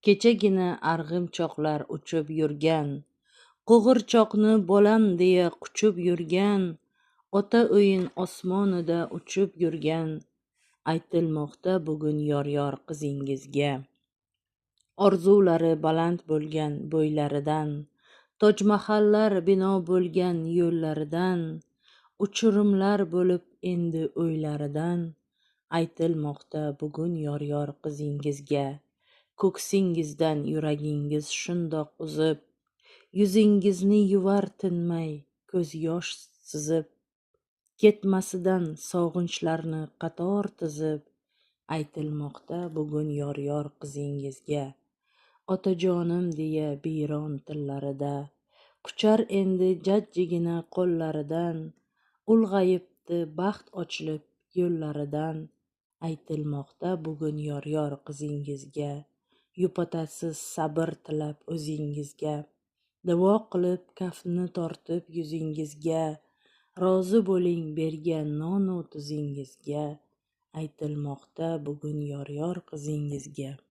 Kechagina arg'imchoqlar uchib yurgan, qo'g'irchoqni bolam deya quchib yurgan, ota o'yin osmonida uchib yurgan, aytilmoqda bugun yor qizingizga. Orzulari baland bo'lgan bo'ylaridan, tojmahallar bino bo'lgan yo'llaridan, uchirimlar bo'lib endi o'ylaridan, aytilmoqda bugun yor qizingizga. Ko'ksingizdan yuragingiz shundoq uzib, yuzingizni yuvar tinmay ko'z yosh sizib, ketmasidan sog'inchlarni qator tizib, aytilmoqda bugun yor qizingizga. Otajonim deya biyron tillarida, quchar endi jajjigina qo'llaridan, ulg'ayibdi baxt ochilib yo'llaridan, aytilmoqda bugun yor qizingizga. Yupatasiz sabr tilab o'zingizga, duo qilib kaftni tortib yuzingizga, rozi bo'ling bergan nonu tuzingizga, aytilmoqda bugun yor qizingizga.